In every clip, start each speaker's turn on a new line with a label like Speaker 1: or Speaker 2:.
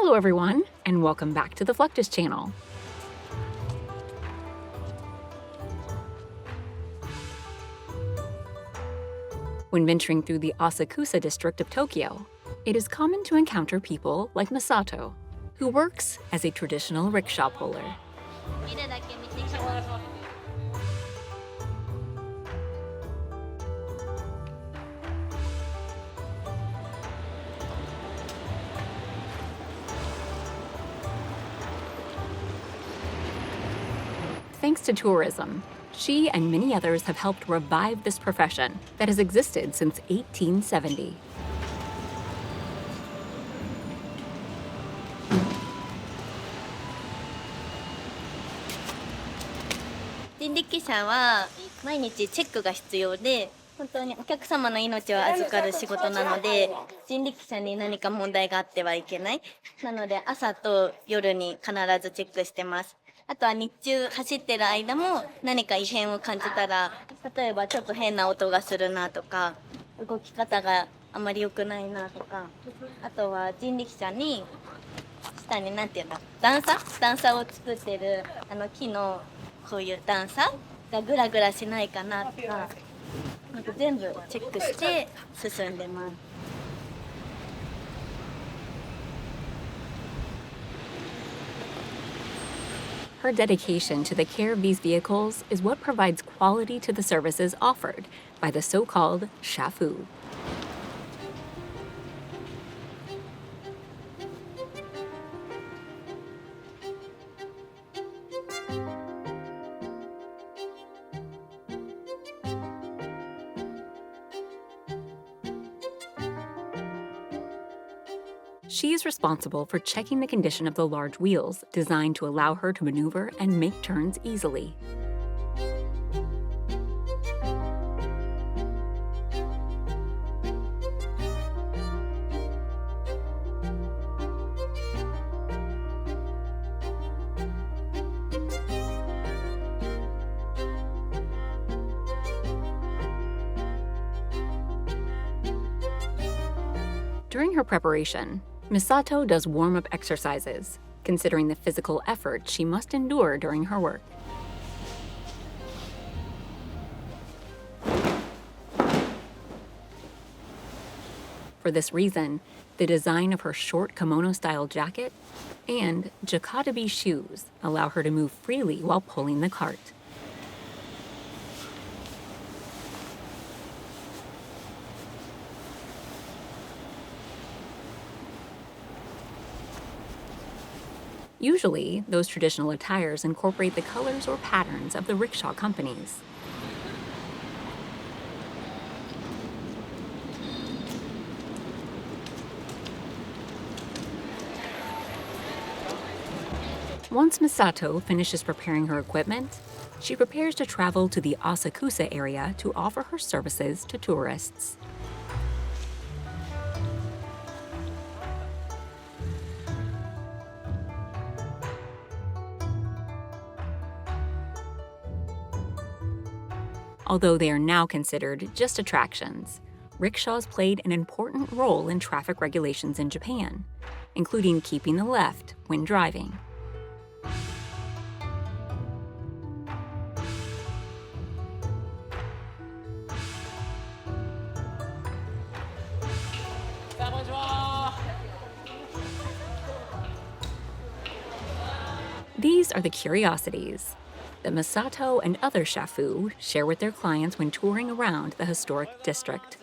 Speaker 1: Hello everyone, and welcome back to the Fluctus Channel. When venturing through the Asakusa district of Tokyo, it is common to encounter people like Masato, who works as a traditional rickshaw puller. Thanks to tourism, she and many others have helped revive this profession that has existed since 1870.
Speaker 2: 人力車は毎日チェックが必要で、本当にお客様の命を預かる仕事なので、人力車に何か問題があってはいけない。なので朝と夜に必ずチェックしてます。あとは日中走ってる間も何か異変を感じたら、例えばちょっと変な音がするなとか、動き方があまり良くないなとか、あとは人力車に下になんていうんだ、段差を作ってる木のこういう段差がグラグラしないかなとか、なんか全部チェックして進んでます。
Speaker 1: Her dedication to the care of these vehicles is what provides quality to the services offered by the so-called shafu. She is responsible for checking the condition of the large wheels, designed to allow her to maneuver and make turns easily. During her preparation, Misato does warm-up exercises, considering the physical effort she must endure during her work. For this reason, the design of her short kimono-style jacket and jacatabi shoes allow her to move freely while pulling the cart. Usually, those traditional attires incorporate the colors or patterns of the rickshaw companies. Once Misato finishes preparing her equipment, she prepares to travel to the Asakusa area to offer her services to tourists. Although they are now considered just attractions, rickshaws played an important role in traffic regulations in Japan, including keeping the left when driving. These are the curiosities that Masato and other shafu share with their clients when touring around the historic district.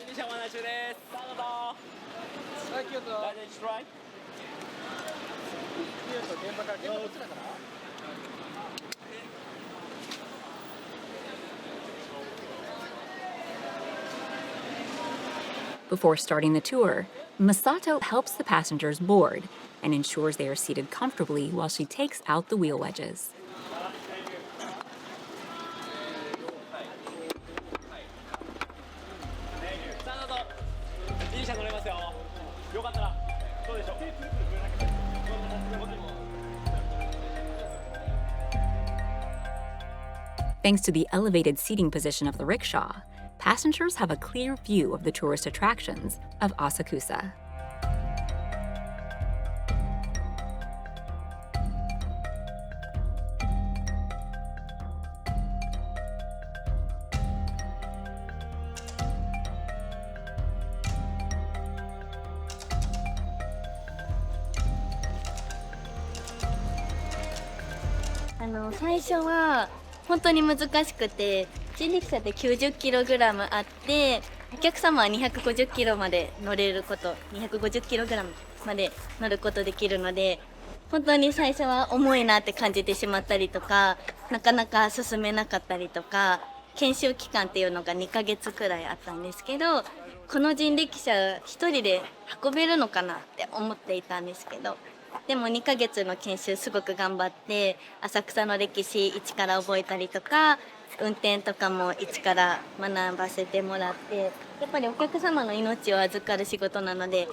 Speaker 1: Before starting the tour, Masato helps the passengers board and ensures they are seated comfortably while she takes out the wheel wedges. Thanks to the elevated seating position of the rickshaw, passengers have a clear view of the tourist attractions of Asakusa.
Speaker 2: 最初は本当に難しくて、人力車って 90kg あって、お客様は 250kg まで乗れること、250kg まで乗ることできるので、本当に最初は重いなって感じてしまったりとか、なかなか進めなかったりとか、研修期間っていうのが2ヶ月くらいあったんですけど、この人力車一人で運べるのかなって思っていたんですけど、でも2ヶ月の研修すごく頑張って、浅草の歴史一から覚えたりとか、運転とかも一から学ばせてもらって、やっぱりお客様の命を預かる仕事なので。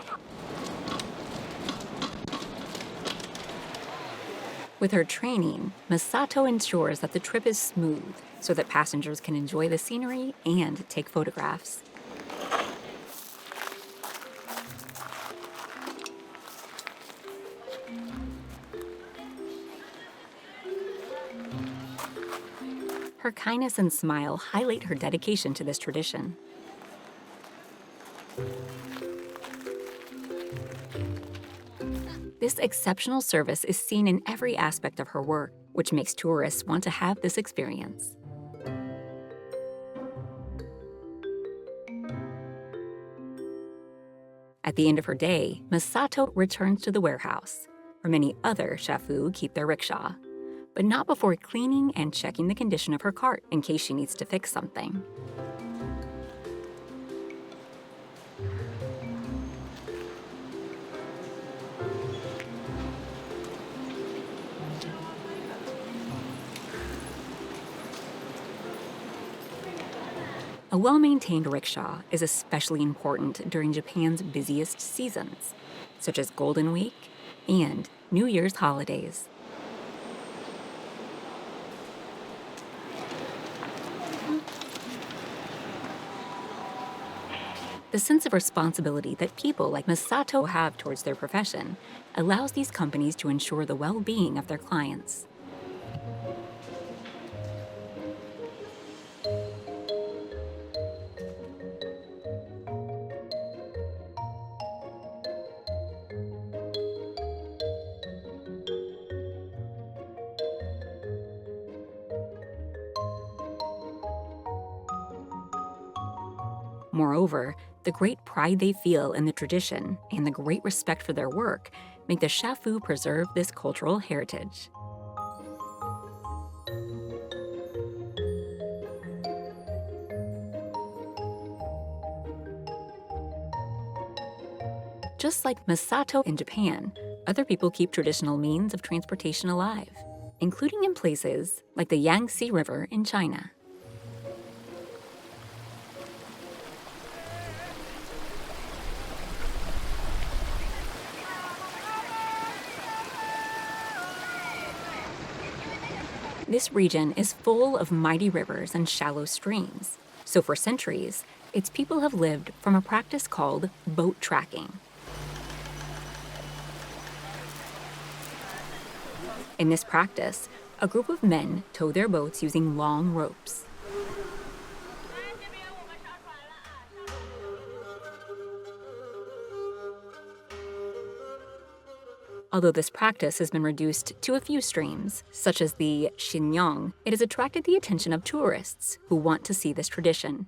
Speaker 1: With her training, Masato ensures that the trip is smooth so that passengers can enjoy the scenery and take photographs. Her kindness and smile highlight her dedication to this tradition. This exceptional service is seen in every aspect of her work, which makes tourists want to have this experience. At the end of her day, Masato returns to the warehouse, where many other shafu keep their rickshaw, but not before cleaning and checking the condition of her cart in case she needs to fix something. A well-maintained rickshaw is especially important during Japan's busiest seasons, such as Golden Week and New Year's holidays. The sense of responsibility that people like Masato have towards their profession allows these companies to ensure the well-being of their clients. Moreover, the great pride they feel in the tradition and the great respect for their work make the shafu preserve this cultural heritage. Just like Masato in Japan, other people keep traditional means of transportation alive, including in places like the Yangtze River in China. This region is full of mighty rivers and shallow streams, so for centuries, its people have lived from a practice called boat tracking. In this practice, a group of men tow their boats using long ropes. Although this practice has been reduced to a few streams, such as the Xinyang, it has attracted the attention of tourists who want to see this tradition.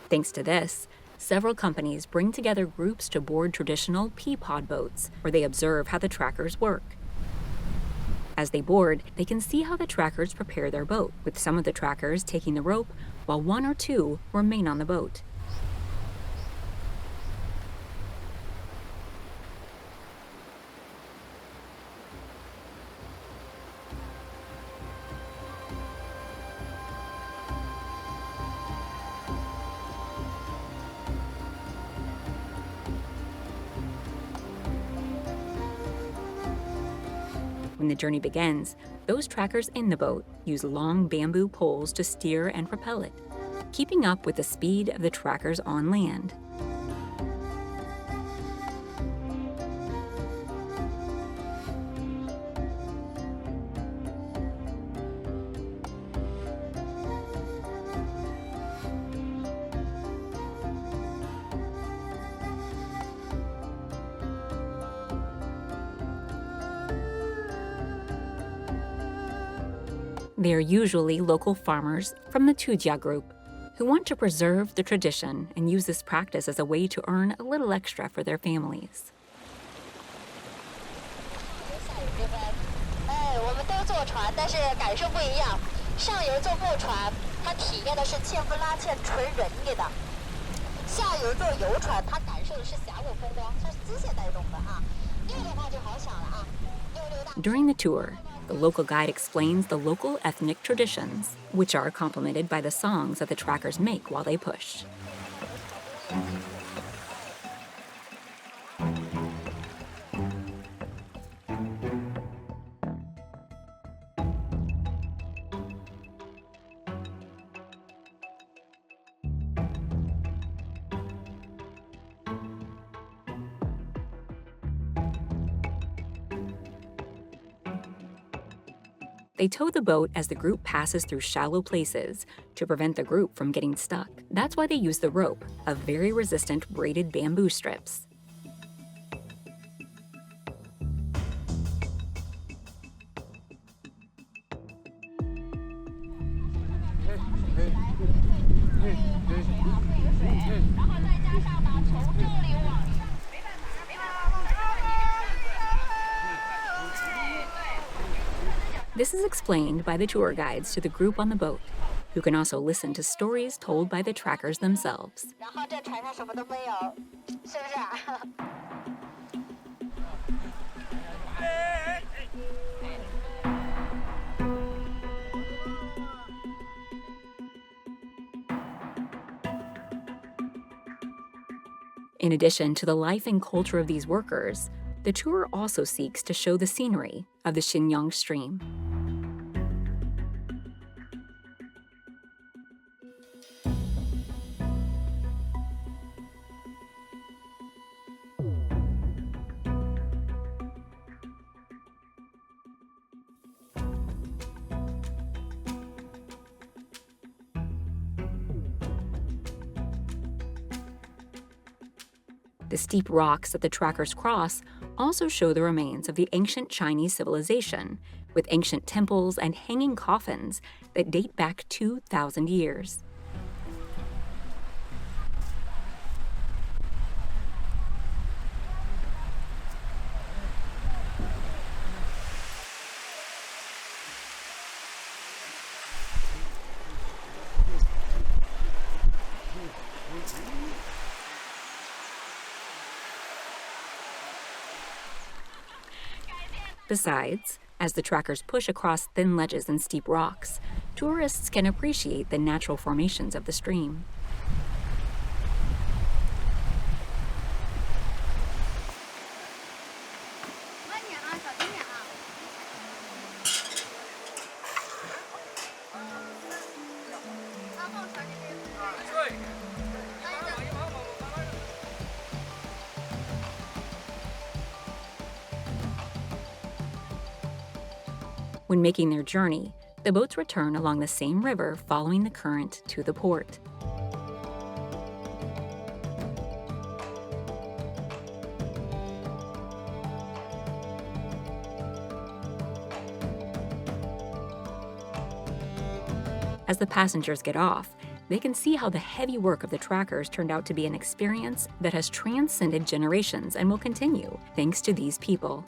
Speaker 1: Thanks to this, several companies bring together groups to board traditional pea-pod boats, where they observe how the trackers work. As they board, they can see how the trackers prepare their boat, with some of the trackers taking the rope, while one or two remain on the boat. When the journey begins, those trackers in the boat use long bamboo poles to steer and propel it, keeping up with the speed of the trackers on land. They are usually local farmers from the Tujia group who want to preserve the tradition and use this practice as a way to earn a little extra for their families.
Speaker 3: 我们都坐船，但是感受不一样。上游坐木船，它体验的是纤夫拉纤纯人力的；下游坐游船，它感受的是峡谷风光，它是机械带动的啊。六的话就好想了啊。
Speaker 1: During the tour, the local guide explains the local ethnic traditions, which are complemented by the songs that the trackers make while they push. They tow the boat as the group passes through shallow places to prevent the group from getting stuck. That's why they use the rope, of very resistant braided bamboo strips. This is explained by the tour guides to the group on the boat, who can also listen to stories told by the trackers themselves. In addition to the life and culture of these workers, the tour also seeks to show the scenery of the Xinyang Stream. The steep rocks that the trackers cross also show the remains of the ancient Chinese civilization, with ancient temples and hanging coffins that date back 2,000 years. Besides, as the trackers push across thin ledges and steep rocks, tourists can appreciate the natural formations of the stream. When making their journey, the boats return along the same river following the current to the port. As the passengers get off, they can see how the heavy work of the trackers turned out to be an experience that has transcended generations and will continue thanks to these people.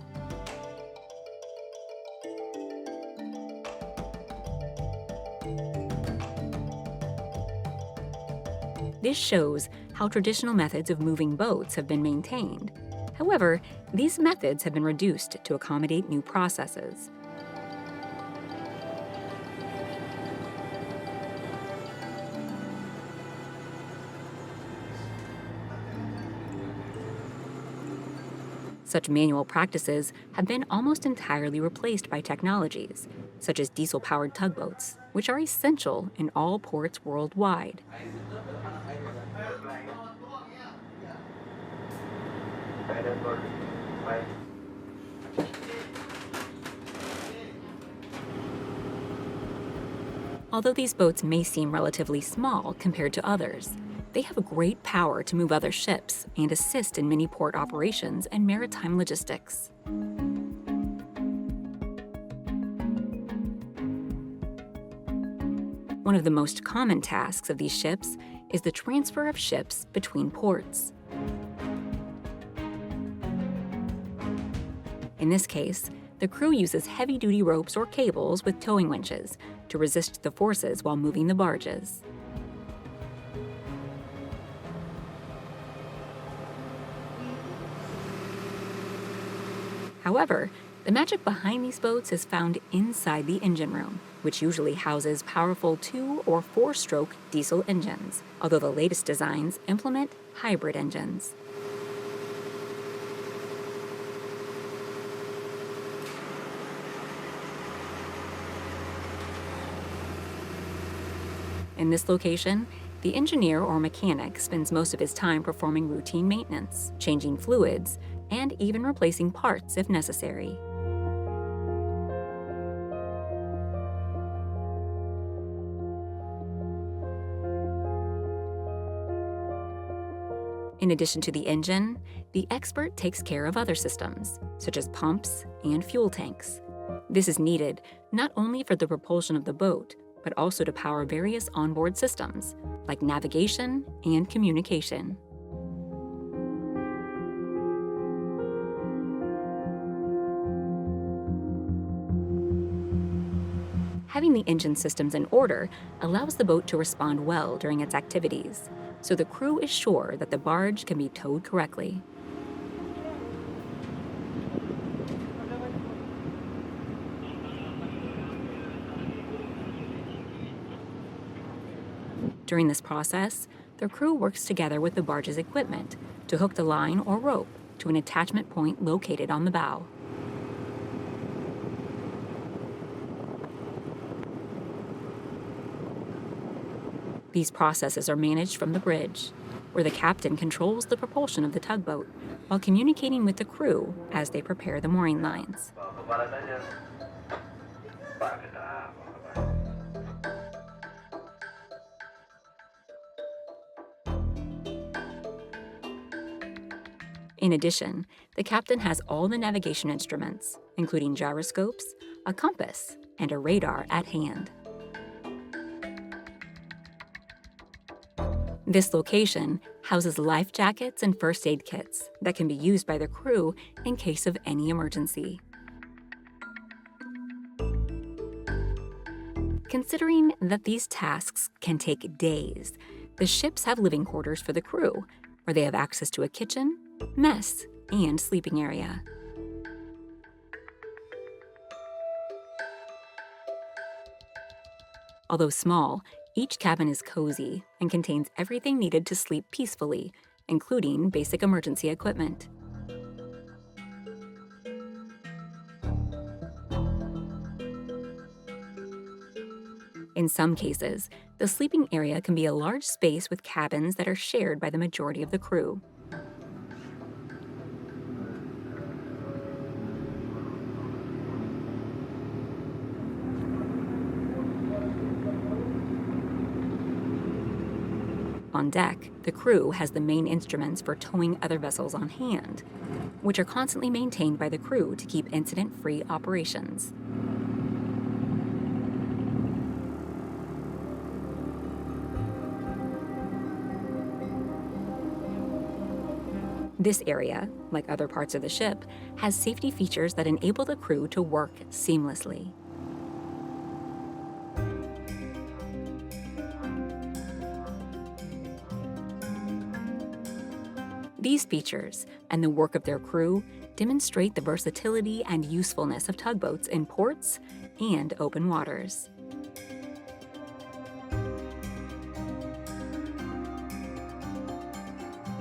Speaker 1: This shows how traditional methods of moving boats have been maintained. However, these methods have been reduced to accommodate new processes. Such manual practices have been almost entirely replaced by technologies, such as diesel-powered tugboats, which are essential in all ports worldwide. Although these boats may seem relatively small compared to others, they have a great power to move other ships and assist in many port operations and maritime logistics. One of the most common tasks of these ships is the transfer of ships between ports. In this case, the crew uses heavy-duty ropes or cables with towing winches to resist the forces while moving the barges. However, the magic behind these boats is found inside the engine room, which usually houses powerful 2- or 4-stroke diesel engines, although the latest designs implement hybrid engines. In this location, the engineer or mechanic spends most of his time performing routine maintenance, changing fluids, and even replacing parts if necessary. In addition to the engine, the expert takes care of other systems, such as pumps and fuel tanks. This is needed not only for the propulsion of the boat, but also to power various onboard systems, like navigation and communication. Having the engine systems in order allows the boat to respond well during its activities, so the crew is sure that the barge can be towed correctly. During this process, the crew works together with the barge's equipment to hook the line or rope to an attachment point located on the bow. These processes are managed from the bridge, where the captain controls the propulsion of the tugboat while communicating with the crew as they prepare the mooring lines. In addition, the captain has all the navigation instruments, including gyroscopes, a compass, and a radar at hand. This location houses life jackets and first aid kits that can be used by the crew in case of any emergency. Considering that these tasks can take days, the ships have living quarters for the crew, where they have access to a kitchen, mess, and sleeping area. Although small, each cabin is cozy and contains everything needed to sleep peacefully, including basic emergency equipment. In some cases, the sleeping area can be a large space with cabins that are shared by the majority of the crew. On deck, the crew has the main instruments for towing other vessels on hand, which are constantly maintained by the crew to keep incident-free operations. This area, like other parts of the ship, has safety features that enable the crew to work seamlessly. These features and the work of their crew demonstrate the versatility and usefulness of tugboats in ports and open waters.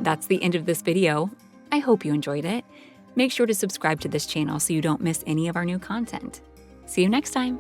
Speaker 1: That's the end of this video. I hope you enjoyed it. Make sure to subscribe to this channel so you don't miss any of our new content. See you next time.